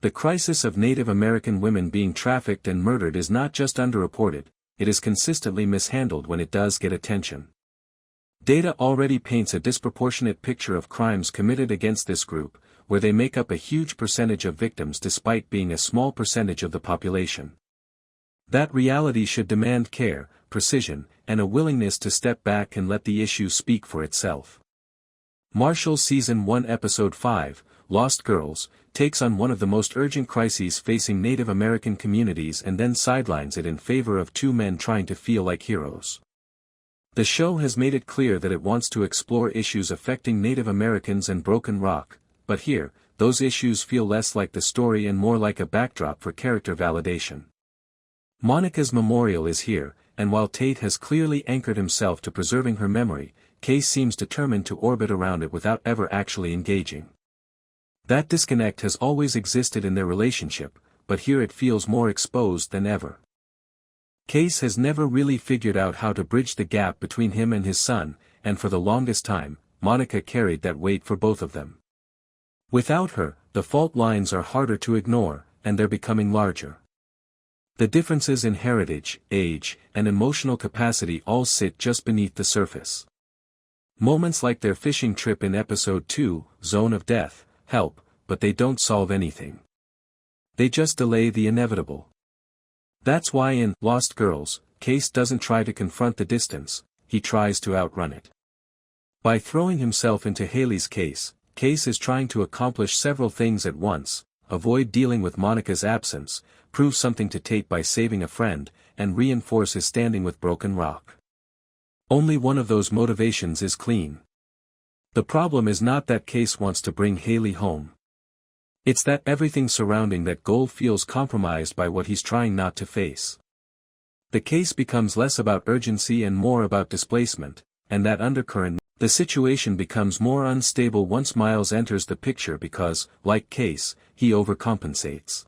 The crisis of Native American women being trafficked and murdered is not just underreported, it is consistently mishandled when it does get attention. Data already paints a disproportionate picture of crimes committed against this group, where they make up a huge percentage of victims despite being a small percentage of the population. That reality should demand care, precision, and a willingness to step back and let the issue speak for itself. Marshals Season 1 Episode 5, Lost Girls, takes on one of the most urgent crises facing Native American communities and then sidelines it in favor of two men trying to feel like heroes. The show has made it clear that it wants to explore issues affecting Native Americans and Broken Rock, but here, those issues feel less like the story and more like a backdrop for character validation. Monica's memorial is here, and while Tate has clearly anchored himself to preserving her memory, Kayce seems determined to orbit around it without ever actually engaging. That disconnect has always existed in their relationship, but here it feels more exposed than ever. Kayce has never really figured out how to bridge the gap between him and his son, and for the longest time, Monica carried that weight for both of them. Without her, the fault lines are harder to ignore, and they're becoming larger. The differences in heritage, age, and emotional capacity all sit just beneath the surface. Moments like their fishing trip in Episode 2, Zone of Death, help, but they don't solve anything. They just delay the inevitable. That's why in Lost Girls, Kayce doesn't try to confront the distance, he tries to outrun it. By throwing himself into Haley's case, Kayce is trying to accomplish several things at once: avoid dealing with Monica's absence, prove something to Tate by saving a friend, and reinforce his standing with Broken Rock. Only one of those motivations is clean. The problem is not that Kayce wants to bring Haley home. It's that everything surrounding that goal feels compromised by what he's trying not to face. The case becomes less about urgency and more about displacement, and that undercurrent. The situation becomes more unstable once Miles enters the picture because, like Kayce, he overcompensates.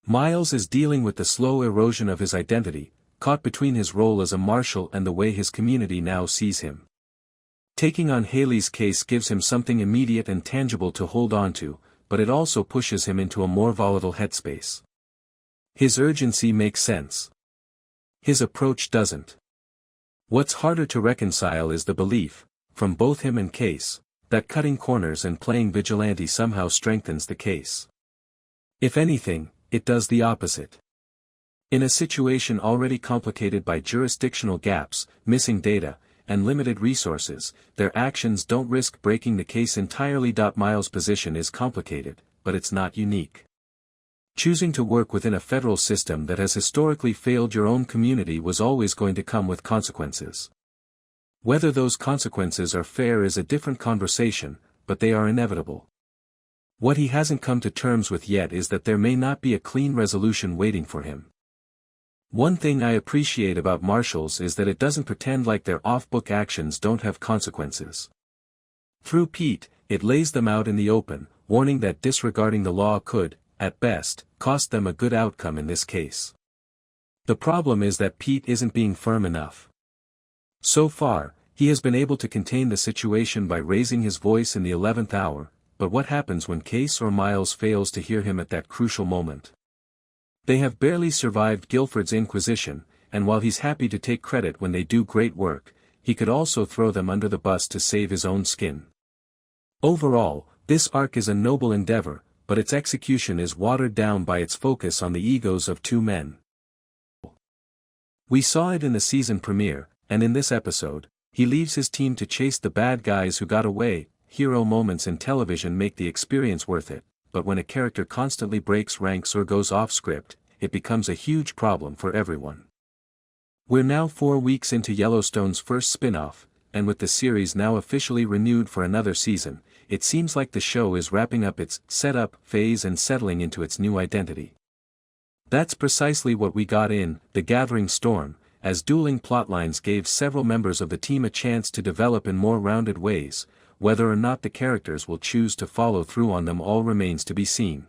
Miles is dealing with the slow erosion of his identity, caught between his role as a marshal and the way his community now sees him. Taking on Haley's case gives him something immediate and tangible to hold on to, but it also pushes him into a more volatile headspace. His urgency makes sense. His approach doesn't. What's harder to reconcile is the belief, from both him and Kayce, that cutting corners and playing vigilante somehow strengthens the case. If anything, it does the opposite. In a situation already complicated by jurisdictional gaps, missing data, and limited resources, their actions don't risk breaking the case entirely. Miles' position is complicated, but it's not unique. Choosing to work within a federal system that has historically failed your own community was always going to come with consequences. Whether those consequences are fair is a different conversation, but they are inevitable. What he hasn't come to terms with yet is that there may not be a clean resolution waiting for him. One thing I appreciate about Marshals is that it doesn't pretend like their off-book actions don't have consequences. Through Pete, it lays them out in the open, warning that disregarding the law could, at best, cost them a good outcome in this case. The problem is that Pete isn't being firm enough. So far, he has been able to contain the situation by raising his voice in the 11th hour, but what happens when Kayce or Miles fails to hear him at that crucial moment? They have barely survived Guilford's Inquisition, and while he's happy to take credit when they do great work, he could also throw them under the bus to save his own skin. Overall, this arc is a noble endeavor, but its execution is watered down by its focus on the egos of two men. We saw it in the season premiere, and in this episode, he leaves his team to chase the bad guys who got away. Hero moments in television make the experience worth it, but when a character constantly breaks ranks or goes off script, it becomes a huge problem for everyone. We're now 4 weeks into Yellowstone's first spin-off, and with the series now officially renewed for another season, it seems like the show is wrapping up its setup phase and settling into its new identity. That's precisely what we got in The Gathering Storm, as dueling plotlines gave several members of the team a chance to develop in more rounded ways. Whether or not the characters will choose to follow through on them all remains to be seen.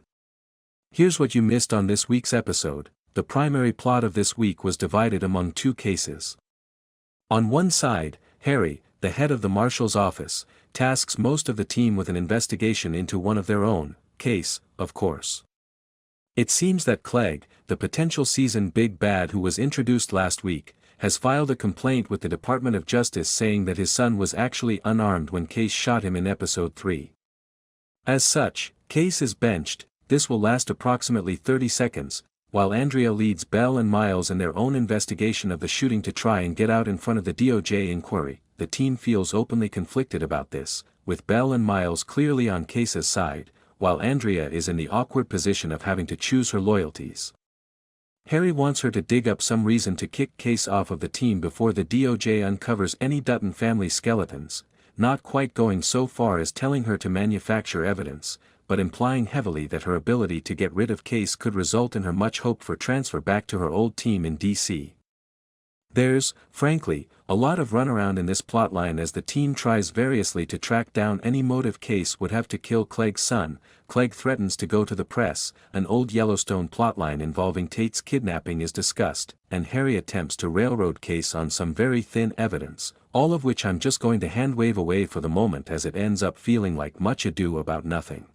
Here's what you missed on this week's episode. The primary plot of this week was divided among two cases. On one side, Harry, the head of the Marshal's office, tasks most of the team with an investigation into one of their own, Kayce, of course. It seems that Clegg, the potential season big bad who was introduced last week, has filed a complaint with the Department of Justice saying that his son was actually unarmed when Kayce shot him in episode 3. As such, Kayce is benched. This will last approximately 30 seconds, while Andrea leads Belle and Miles in their own investigation of the shooting to try and get out in front of the DOJ inquiry. The team feels openly conflicted about this, with Belle and Miles clearly on Kayce's side, while Andrea is in the awkward position of having to choose her loyalties. Harry wants her to dig up some reason to kick Kayce off of the team before the DOJ uncovers any Dutton family skeletons, not quite going so far as telling her to manufacture evidence, but implying heavily that her ability to get rid of Kayce could result in her much hoped-for transfer back to her old team in DC. There's, frankly, a lot of runaround in this plotline as the team tries variously to track down any motive Kayce would have to kill Clegg's son. Clegg threatens to go to the press, an old Yellowstone plotline involving Tate's kidnapping is discussed, and Harry attempts to railroad Kayce on some very thin evidence, all of which I'm just going to hand-wave away for the moment as it ends up feeling like much ado about nothing.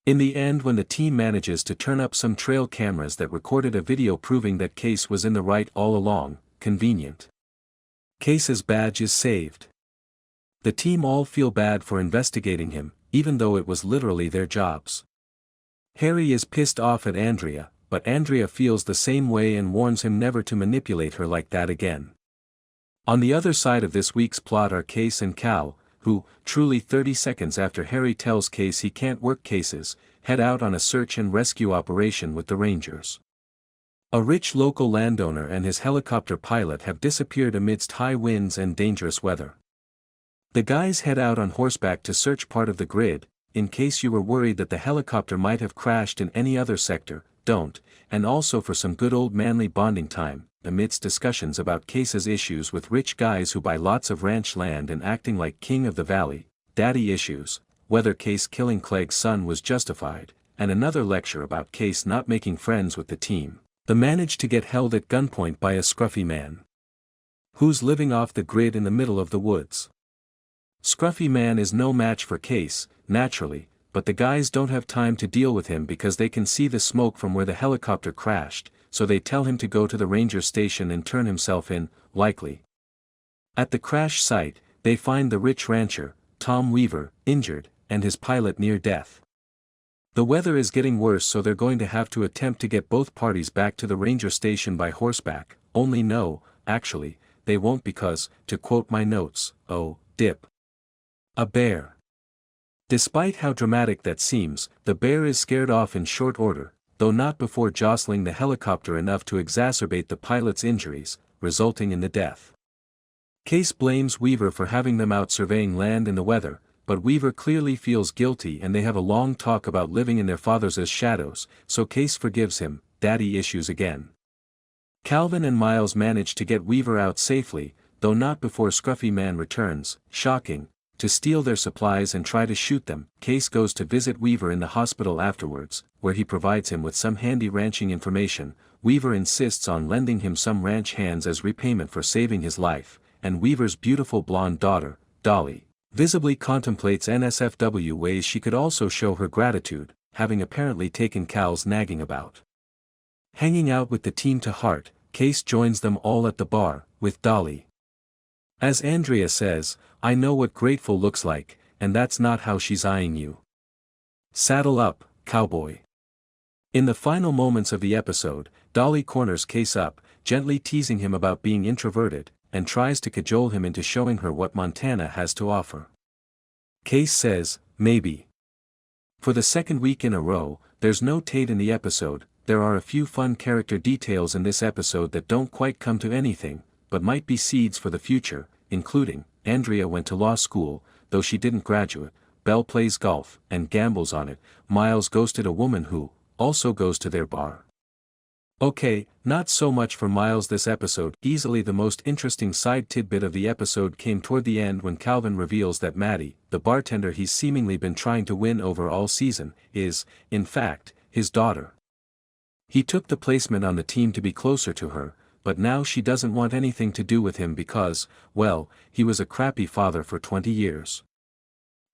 In the end, when the team manages to turn up some trail cameras that recorded a video proving that Kayce was in the right all along, convenient. Kayce's badge is saved. The team all feel bad for investigating him, even though it was literally their jobs. Harry is pissed off at Andrea, but Andrea feels the same way and warns him never to manipulate her like that again. On the other side of this week's plot are Kayce and Cal, who, truly 30 seconds after Harry tells Kayce he can't work cases, head out on a search and rescue operation with the Rangers. A rich local landowner and his helicopter pilot have disappeared amidst high winds and dangerous weather. The guys head out on horseback to search part of the grid. In case you were worried that the helicopter might have crashed in any other sector, don't, and also for some good old manly bonding time, amidst discussions about Kayce's issues with rich guys who buy lots of ranch land and acting like king of the valley, daddy issues, whether Kayce killing Clegg's son was justified, and another lecture about Kayce not making friends with the team. They manage to get held at gunpoint by a scruffy man who's living off the grid in the middle of the woods. Scruffy man is no match for Kayce, naturally, but the guys don't have time to deal with him because they can see the smoke from where the helicopter crashed, so they tell him to go to the ranger station and turn himself in, likely. At the crash site, they find the rich rancher, Tom Weaver, injured, and his pilot near death. The weather is getting worse, so they're going to have to attempt to get both parties back to the ranger station by horseback, only no, actually, they won't because, to quote my notes, oh, dip. A bear. Despite how dramatic that seems, the bear is scared off in short order, though not before jostling the helicopter enough to exacerbate the pilot's injuries, resulting in the death. Kayce blames Weaver for having them out surveying land in the weather, but Weaver clearly feels guilty and they have a long talk about living in their fathers as shadows, so Kayce forgives him. Daddy issues again. Calvin and Miles manage to get Weaver out safely, though not before Scruffy Man returns, shocking, to steal their supplies and try to shoot them. Kayce goes to visit Weaver in the hospital afterwards, where he provides him with some handy ranching information. Weaver insists on lending him some ranch hands as repayment for saving his life, and Weaver's beautiful blonde daughter, Dolly, visibly contemplates NSFW ways she could also show her gratitude, having apparently taken Cal's nagging about hanging out with the team to heart. Kayce joins them all at the bar, with Dolly. As Andrea says, I know what grateful looks like, and that's not how she's eyeing you. Saddle up, cowboy. In the final moments of the episode, Dolly corners Kayce up, gently teasing him about being introverted, and tries to cajole him into showing her what Montana has to offer. Kayce says, maybe. For the second week in a row, there's no Tate in the episode. There are a few fun character details in this episode that don't quite come to anything, but might be seeds for the future, including, Andrea went to law school, though she didn't graduate, Belle plays golf, and gambles on it, Miles ghosted a woman who, also goes to their bar. Okay, not so much for Miles this episode. Easily the most interesting side tidbit of the episode came toward the end when Calvin reveals that Maddie, the bartender he's seemingly been trying to win over all season, is, in fact, his daughter. He took the placement on the team to be closer to her, but now she doesn't want anything to do with him because, well, he was a crappy father for 20 years.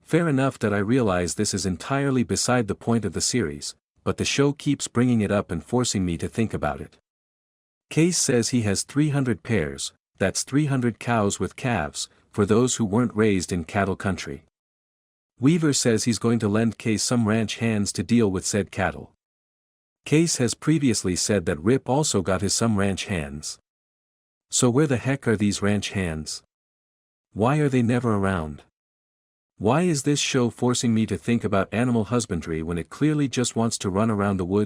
Fair enough that I realize this is entirely beside the point of the series, but the show keeps bringing it up and forcing me to think about it. Kayce says he has 300 pairs, that's 300 cows with calves, for those who weren't raised in cattle country. Weaver says he's going to lend Kayce some ranch hands to deal with said cattle. Kayce has previously said that Rip also got his some ranch hands. So where the heck are these ranch hands? Why are they never around? Why is this show forcing me to think about animal husbandry when it clearly just wants to run around the woods